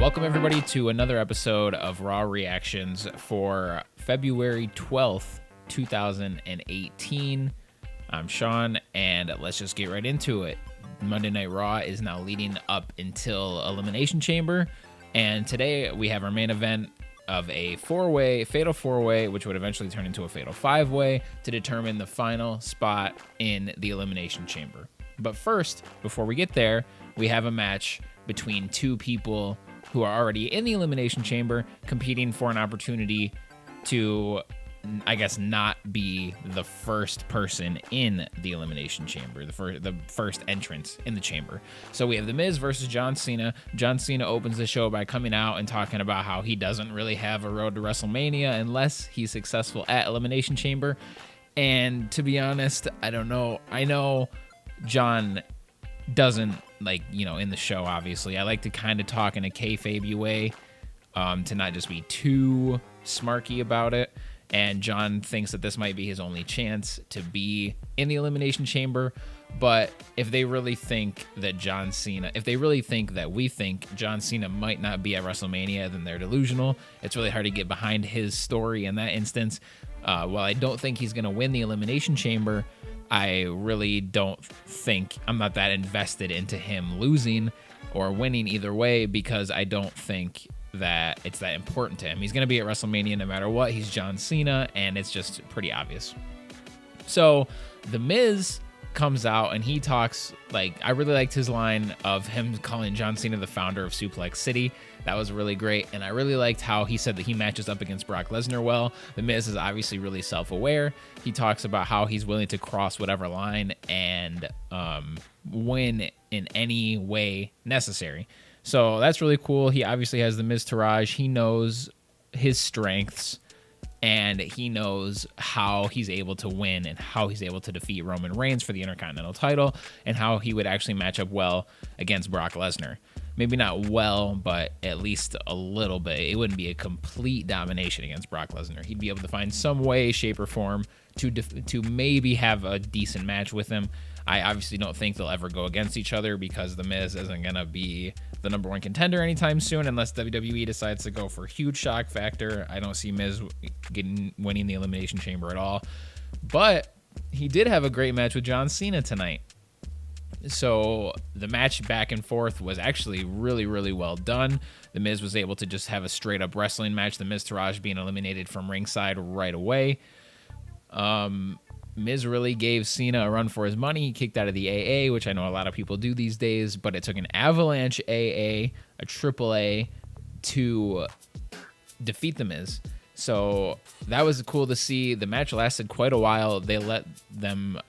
Welcome, everybody, to another episode of Raw Reactions for February 12th, 2018. I'm Sean, and let's just get right into it. Monday Night Raw is now leading up until Elimination Chamber, and today we have our main event of a fatal four-way, which would eventually turn into a fatal five-way to determine the final spot in the Elimination Chamber. But first, before we get there, we have a match between two people who are already in the Elimination Chamber competing for an opportunity to, I guess, not be the first person in the Elimination Chamber, the first entrance in the chamber. So we have The Miz versus John Cena. John Cena opens the show by coming out and talking about how he doesn't really have a road to WrestleMania unless he's successful at Elimination Chamber. And to be honest, I don't know. I know John doesn't, in the show, obviously. I like to kind of talk in a kayfabe way, to not just be too smarky about it. And John thinks that this might be his only chance to be in the Elimination Chamber. But if they really think that we think John Cena might not be at WrestleMania, then they're delusional. It's really hard to get behind his story in that instance. While I don't think he's going to win the Elimination Chamber, I really don't think I'm not that invested into him losing or winning either way, because I don't think that it's that important to him. He's going to be at WrestleMania no matter what. He's John Cena, and it's just pretty obvious. So The Miz comes out and he talks, I really liked his line of him calling John Cena the founder of Suplex City. That was really great, and I really liked how he said that he matches up against Brock Lesnar well. The Miz is obviously really self-aware. He talks about how he's willing to cross whatever line and win in any way necessary. So that's really cool. He obviously has the Miztourage. He knows his strengths, and he knows how he's able to win and how he's able to defeat Roman Reigns for the Intercontinental title, and how he would actually match up well against Brock Lesnar. Maybe not well, but at least a little bit. It wouldn't be a complete domination against Brock Lesnar. He'd be able to find some way, shape, or form to maybe have a decent match with him. I obviously don't think they'll ever go against each other, because The Miz isn't going to be the number one contender anytime soon unless WWE decides to go for a huge shock factor. I don't see Miz winning the Elimination Chamber at all. But he did have a great match with John Cena tonight. So the match back and forth was actually really, really well done. The Miz was able to just have a straight up wrestling match. The Miztourage being eliminated from ringside right away. Miz really gave Cena a run for his money. He kicked out of the AA, which I know a lot of people do these days, but it took an Avalanche AA, a AAA, to defeat The Miz. So that was cool to see. The match lasted quite a while. They let them,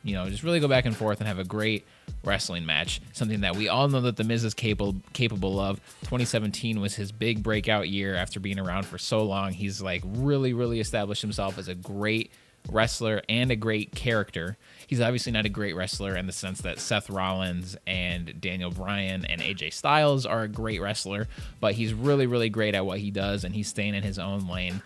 just really go back and forth and have a great wrestling match. Something that we all know that The Miz is capable of. 2017 was his big breakout year after being around for so long. He's really, really established himself as a great wrestler and a great character. He's obviously not a great wrestler in the sense that Seth Rollins and Daniel Bryan and AJ Styles are a great wrestler, but he's really, really great at what he does, and he's staying in his own lane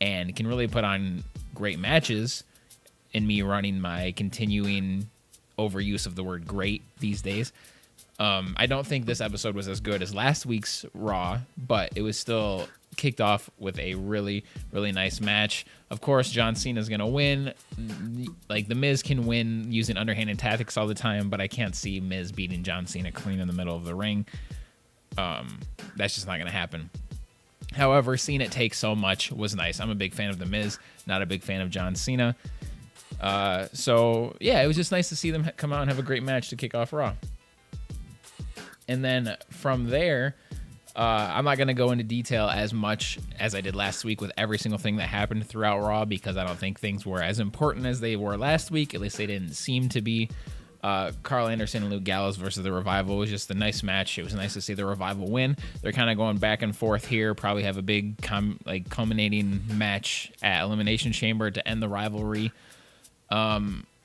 and can really put on great matches. In me running my continuing overuse of the word great these days. I don't think this episode was as good as last week's Raw, but it was still kicked off with a really, really nice match. Of course, John Cena's going to win. The Miz can win using underhanded tactics all the time, but I can't see Miz beating John Cena clean in the middle of the ring. That's just not going to happen. However, seeing it take so much was nice. I'm a big fan of The Miz, not a big fan of John Cena. It was just nice to see them come out and have a great match to kick off Raw. And then from there, I'm not going to go into detail as much as I did last week with every single thing that happened throughout Raw, because I don't think things were as important as they were last week. At least they didn't seem to be. Carl Anderson and Luke Gallows versus The Revival was just a nice match. It was nice to see The Revival win. They're kind of going back and forth here. Probably have a big culminating match at Elimination Chamber to end the rivalry.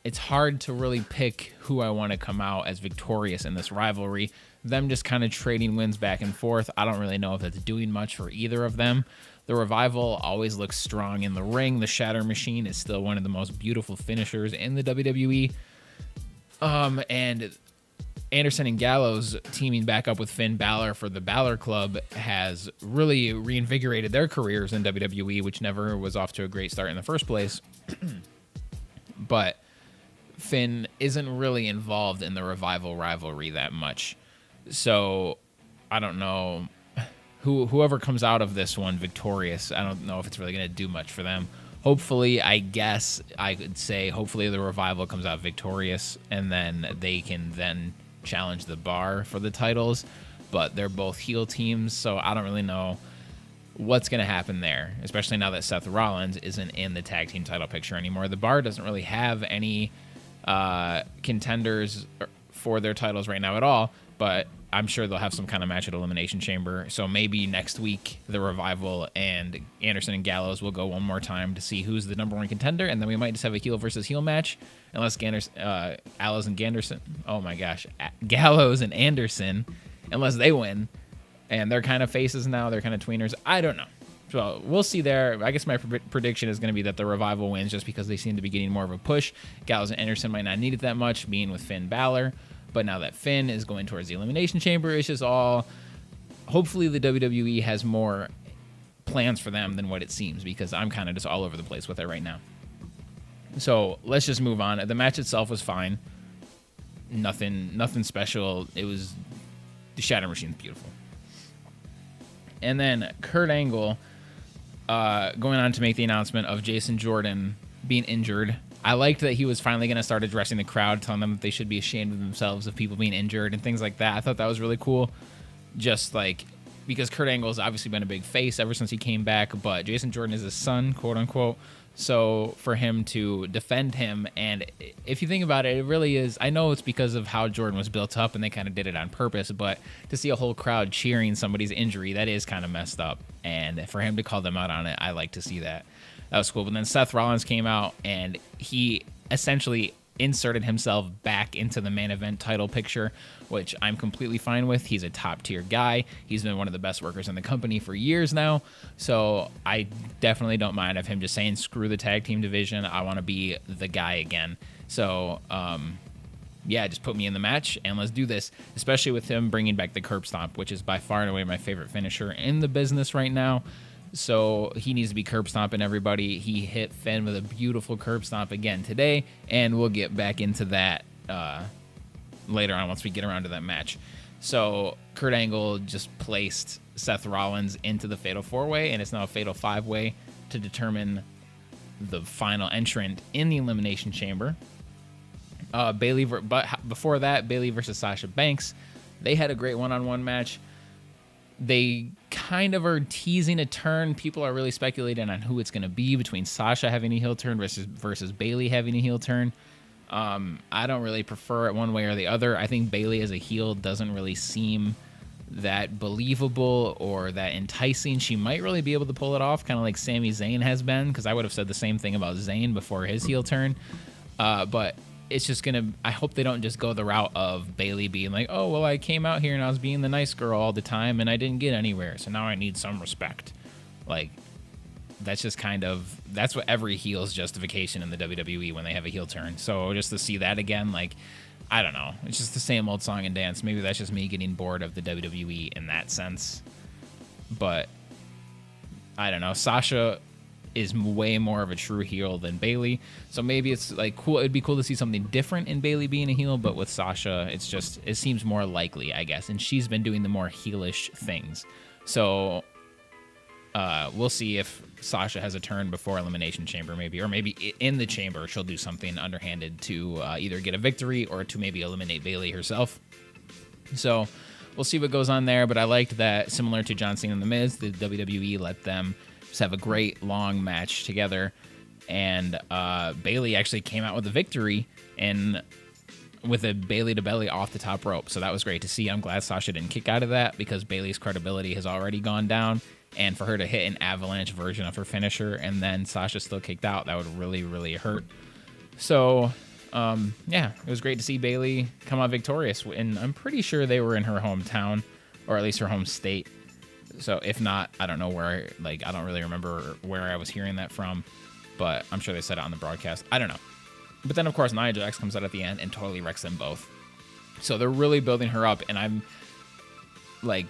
It's hard to really pick who I want to come out as victorious in this rivalry. Them just kind of trading wins back and forth. I don't really know if that's doing much for either of them. The Revival always looks strong in the ring. The Shatter Machine is still one of the most beautiful finishers in the WWE. And Anderson and Gallows teaming back up with Finn Balor for the Balor Club has really reinvigorated their careers in WWE, which never was off to a great start in the first place. But Finn isn't really involved in the Revival rivalry that much. So I don't know. Whoever comes out of this one victorious, I don't know if it's really going to do much for them. Hopefully, I guess I could say, hopefully the Revival comes out victorious, and then they can then challenge the Bar for the titles. But they're both heel teams, so I don't really know what's going to happen there, especially now that Seth Rollins isn't in the tag team title picture anymore. The Bar doesn't really have any contenders for their titles right now at all, but I'm sure they'll have some kind of match at Elimination Chamber. So maybe next week, the Revival and Anderson and Gallows will go one more time to see who's the number one contender, and then we might just have a heel versus heel match, unless Gallows and Ganderson. Oh my gosh, Gallows and Anderson, unless they win, and they're kind of faces now. They're kind of tweeners. I don't know. So we'll see there. I guess my prediction is going to be that the Revival wins, just because they seem to be getting more of a push. Gallows and Anderson might not need it that much, being with Finn Balor. But now that Finn is going towards the Elimination Chamber, it's just all... Hopefully the WWE has more plans for them than what it seems, because I'm kind of just all over the place with it right now. So let's just move on. The match itself was fine. Nothing special. It was... The Shatter Machine's beautiful. And then Kurt Angle going on to make the announcement of Jason Jordan being injured. I liked that he was finally going to start addressing the crowd, telling them that they should be ashamed of themselves of people being injured and things like that. I thought that was really cool. Just like, because Kurt Angle's obviously been a big face ever since he came back, but Jason Jordan is his son, quote unquote. So for him to defend him, and if you think about it, it really is, I know it's because of how Jordan was built up and they kind of did it on purpose, but to see a whole crowd cheering somebody's injury, that is kind of messed up. And for him to call them out on it, I like to see that. That was cool. But then Seth Rollins came out and he essentially inserted himself back into the main event title picture, which I'm completely fine with. He's a top tier guy. He's been one of the best workers in the company for years now. So I definitely don't mind of him just saying, screw the tag team division. I want to be the guy again. So, yeah, just put me in the match and let's do this, especially with him bringing back the curb stomp, which is by far and away my favorite finisher in the business right now. So he needs to be curb stomping everybody. He hit Finn with a beautiful curb stomp again today, and we'll get back into that later on once we get around to that match. So Kurt Angle just placed Seth Rollins into the Fatal 4-Way, and it's now a Fatal 5-Way to determine the final entrant in the Elimination Chamber. But before that, Bayley versus Sasha Banks. They had a great one-on-one match. They kind of are teasing a turn. People are really speculating on who it's going to be between Sasha having a heel turn versus Bayley having a heel turn. I don't really prefer it one way or the other. I think Bayley as a heel doesn't really seem that believable or that enticing. She might really be able to pull it off, kind of like Sami Zayn has been, because I would have said the same thing about Zayn before his heel turn. But it's just going to... I hope they don't just go the route of Bayley being like, oh, well, I came out here and I was being the nice girl all the time and I didn't get anywhere, so now I need some respect. Like, that's just kind of... That's what every heel's justification in the WWE when they have a heel turn. So just to see that again, like, I don't know. It's just the same old song and dance. Maybe that's just me getting bored of the WWE in that sense. But, I don't know. Sasha is way more of a true heel than Bayley, so maybe it's like cool. It'd be cool to see something different in Bayley being a heel, but with Sasha, it's just, it seems more likely, I guess, and she's been doing the more heelish things. So we'll see if Sasha has a turn before Elimination Chamber, maybe, or maybe in the Chamber she'll do something underhanded to either get a victory or to maybe eliminate Bayley herself. So we'll see what goes on there, but I liked that, similar to John Cena and The Miz, the WWE let them just have a great long match together, and Bayley actually came out with a victory and with a Bayley to belly off the top rope. So that was great to see. I'm glad Sasha didn't kick out of that, because Bayley's credibility has already gone down, and for her to hit an avalanche version of her finisher and then Sasha still kicked out, that would really, really hurt. So yeah, it was great to see Bayley come out victorious, and I'm pretty sure they were in her hometown, or at least her home state. So if not, I don't know where, like, I don't really remember where I was hearing that from, but I'm sure they said it on the broadcast. I don't know. But then, of course, Nia Jax comes out at the end and totally wrecks them both. So they're really building her up, and I'm like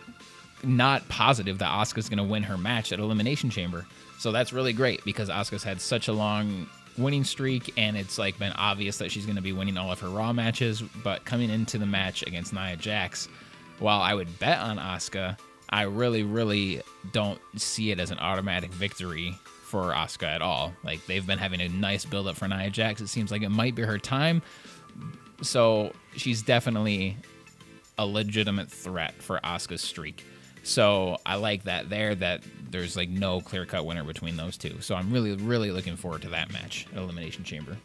not positive that Asuka's going to win her match at Elimination Chamber. So that's really great because Asuka's had such a long winning streak, and it's like been obvious that she's going to be winning all of her Raw matches. But coming into the match against Nia Jax, while I would bet on Asuka, I really don't see it as an automatic victory for Asuka at all. Like, they've been having a nice build-up for Nia Jax. It seems like it might be her time. So she's definitely a legitimate threat for Asuka's streak. So I like that there's like no clear-cut winner between those two. So I'm really looking forward to that match at Elimination Chamber.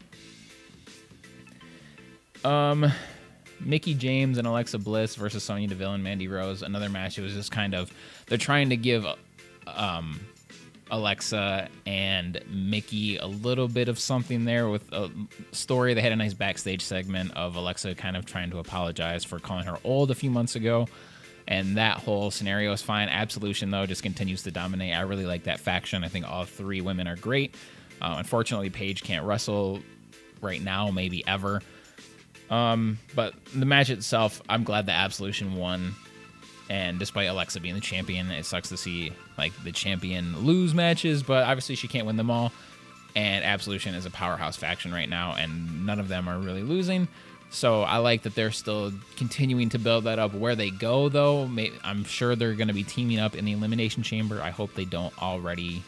Mickie James and Alexa Bliss versus Sonya Deville and Mandy Rose. Another match. It was just kind of, they're trying to give Alexa and Mickie a little bit of something there with a story. They had a nice backstage segment of Alexa kind of trying to apologize for calling her old a few months ago. And that whole scenario is fine. Absolution, though, just continues to dominate. I really like that faction. I think all three women are great. Unfortunately, Paige can't wrestle right now, maybe ever. But the match itself, I'm glad that Absolution won. And despite Alexa being the champion, it sucks to see like the champion lose matches, but obviously she can't win them all. And Absolution is a powerhouse faction right now, and none of them are really losing. So I like that they're still continuing to build that up. Where they go, though, I'm sure they're going to be teaming up in the Elimination Chamber. I hope they don't already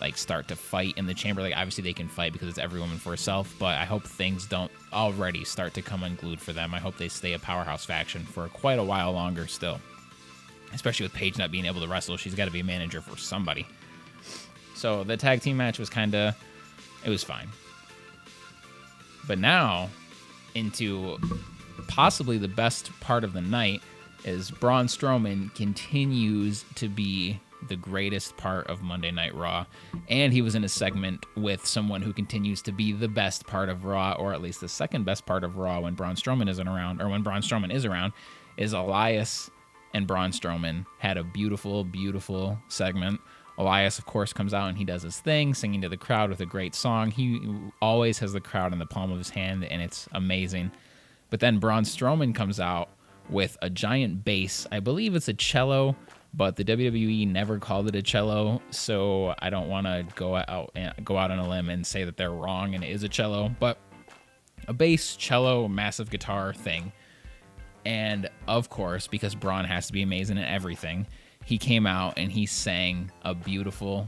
like start to fight in the chamber. Like, obviously they can fight because it's every woman for herself, but I hope things don't already start to come unglued for them. I hope they stay a powerhouse faction for quite a while longer still. Especially with Paige not being able to wrestle, she's got to be a manager for somebody. So the tag team match was it was fine. But now, into possibly the best part of the night, is Braun Strowman continues to be the greatest part of Monday Night Raw, and he was in a segment with someone who continues to be the best part of Raw, or at least the second best part of Raw when Braun Strowman isn't around, or when Braun Strowman is around, is Elias and Braun Strowman had a beautiful segment. Elias, of course, comes out and he does his thing, singing to the crowd with a great song. He always has the crowd in the palm of his hand, and it's amazing. But then Braun Strowman comes out with a giant bass. I believe it's a cello, but the WWE never called it a cello, so I don't want to go out on a limb and say that they're wrong and it is a cello. But a bass, cello, massive guitar thing. And of course, because Braun has to be amazing at everything, he came out and he sang a beautiful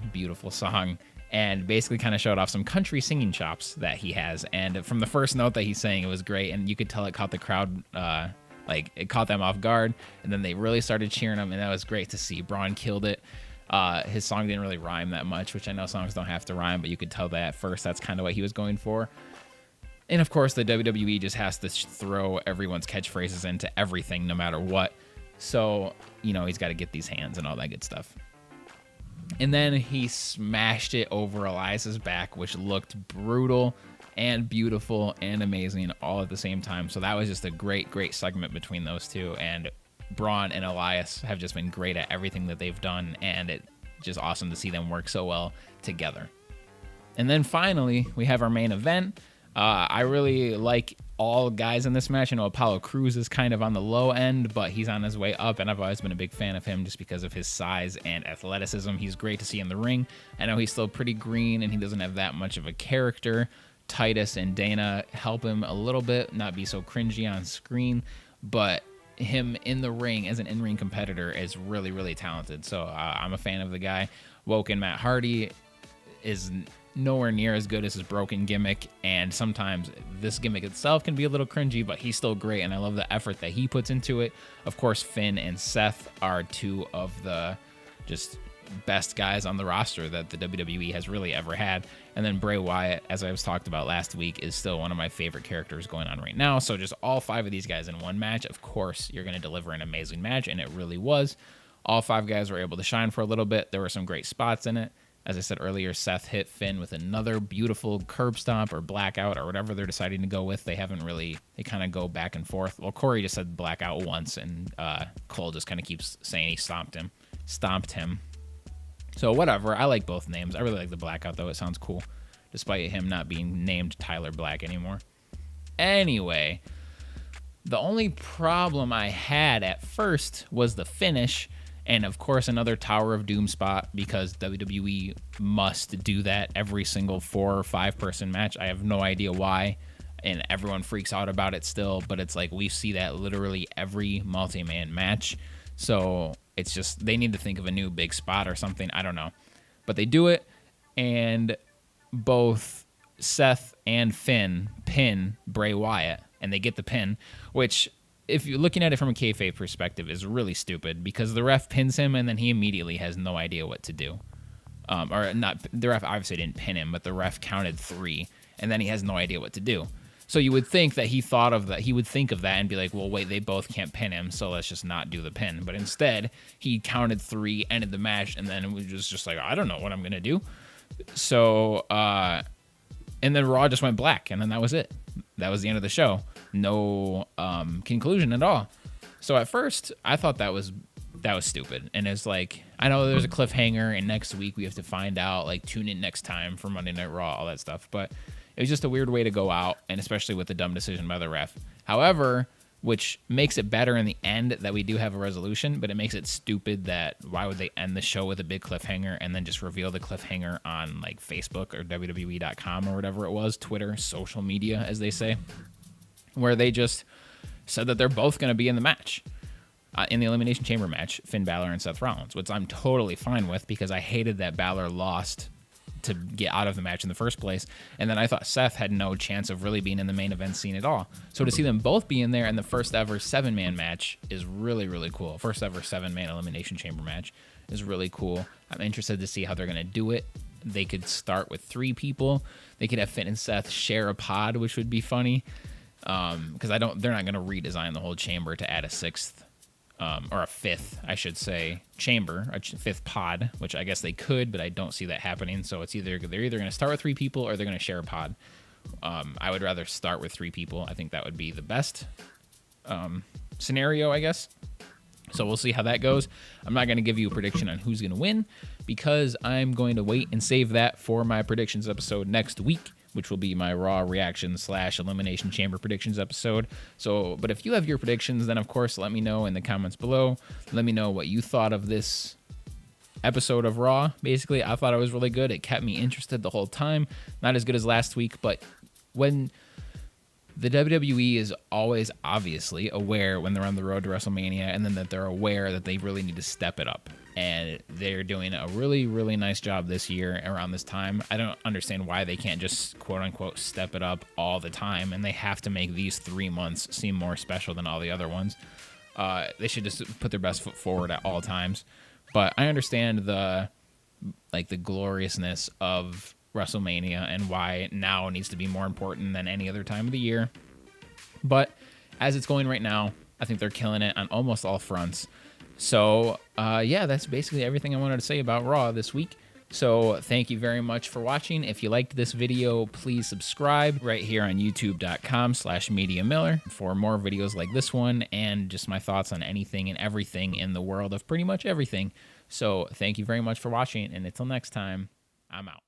song and basically kind of showed off some country singing chops that he has. And from the first note that he sang, it was great. And you could tell it caught the crowd, it caught them off guard. And then they really started cheering him, and that was great to see. Braun killed it. His song didn't really rhyme that much, which I know songs don't have to rhyme, but you could tell that at first that's kind of what he was going for. And of course, the WWE just has to throw everyone's catchphrases into everything, no matter what. So, he's got to get these hands and all that good stuff. And then he smashed it over Elias's back, which looked brutal and beautiful and amazing all at the same time. So that was just a great segment between those two. And Braun and Elias have just been great at everything that they've done, and it's just awesome to see them work so well together. And then finally, we have our main event. I really like all guys in this match. I know Apollo Crews is kind of on the low end, but he's on his way up, and I've always been a big fan of him just because of his size and athleticism. He's great to see in the ring. I know he's still pretty green, and he doesn't have that much of a character. Titus and Dana help him a little bit, not be so cringy on screen, but him in the ring as an in-ring competitor is really talented. So I'm a fan of the guy. Woken Matt Hardy is nowhere near as good as his broken gimmick, and sometimes this gimmick itself can be a little cringy, but he's still great, and I love the effort that he puts into it. Of course, Finn and Seth are two of the just best guys on the roster that the WWE has really ever had. And then Bray Wyatt, as I was talked about last week, is still one of my favorite characters going on right now. So just all five of these guys in one match, of course, you're going to deliver an amazing match, and it really was. All five guys were able to shine for a little bit. There were some great spots in it. As I said earlier, Seth hit Finn with another beautiful curb stomp or blackout or whatever they're deciding to go with. They kind of go back and forth. Well, Corey just said blackout once, and Cole just kind of keeps saying he stomped him. So whatever, I like both names. I really like the blackout, though. It sounds cool, despite him not being named Tyler Black anymore. Anyway, The only problem I had at first was the finish, and of course another Tower of Doom spot, because WWE must do that every single 4 or 5 person match. I have no idea why, and everyone freaks out about it still, but it's like we see that literally every multi-man match. So it's just, they need to think of a new big spot or something. I don't know. But they do it, and both Seth and Finn pin Bray Wyatt, and they get the pin, which, if you're looking at it from a kayfabe perspective, is really stupid, because the ref pins him and then he immediately has no idea what to do. Or not, the ref obviously didn't pin him, but the ref counted 3, and then he has no idea what to do. So you would think that he thought of that, he would think of that and be like, well, wait, they both can't pin him, so let's just not do the pin. But instead, he counted 3, ended the match, and then it was just like, I don't know what I'm gonna do. So, and then Raw just went black, and then that was it. That was the end of the show. No conclusion at all. So at first, I thought that was stupid. And it's like, I know there's a cliffhanger, and next week we have to find out, like, tune in next time for Monday Night Raw, all that stuff. But it was just a weird way to go out, and especially with the dumb decision by the ref. However, which makes it better in the end that we do have a resolution, but it makes it stupid that why would they end the show with a big cliffhanger and then just reveal the cliffhanger on, like, Facebook or WWE.com or whatever it was, Twitter, social media, as they say, where they just said that they're both going to be in the match, in the Elimination Chamber match, Finn Balor and Seth Rollins, which I'm totally fine with, because I hated that Balor lost to get out of the match in the first place, and then I thought Seth had no chance of really being in the main event scene at all. So to see them both be in there, and the first ever 7-man match is really, really cool. First ever 7-man Elimination Chamber match is really cool. I'm interested to see how they're going to do it. They could start with 3 people. They could have Finn and Seth share a pod, which would be funny, because they're not going to redesign the whole chamber to add a 6th, or a 5th, I should say, chamber, a 5th pod, which I guess they could, but I don't see that happening. So it's they're either going to start with 3 people or they're going to share a pod. I would rather start with 3 people. I think that would be the best scenario, I guess. So we'll see how that goes. I'm not going to give you a prediction on who's going to win, because I'm going to wait and save that for my predictions episode next week, which will be my Raw reaction / Elimination Chamber predictions episode. So, but if you have your predictions, then of course let me know in the comments below. Let me know what you thought of this episode of Raw. Basically, I thought it was really good. It kept me interested the whole time. Not as good as last week, but when the WWE is always obviously aware when they're on the road to WrestleMania, and then that they're aware that they really need to step it up. And they're doing a really, really nice job this year around this time. I don't understand why they can't just, quote-unquote, step it up all the time, and they have to make these 3 months seem more special than all the other ones. They should just put their best foot forward at all times. But I understand the gloriousness of WrestleMania and why now needs to be more important than any other time of the year. But as it's going right now, I think they're killing it on almost all fronts. So, yeah, that's basically everything I wanted to say about Raw this week. So thank you very much for watching. If you liked this video, please subscribe right here on youtube.com/MediaMiller for more videos like this one, and just my thoughts on anything and everything in the world of pretty much everything. So thank you very much for watching, and until next time, I'm out.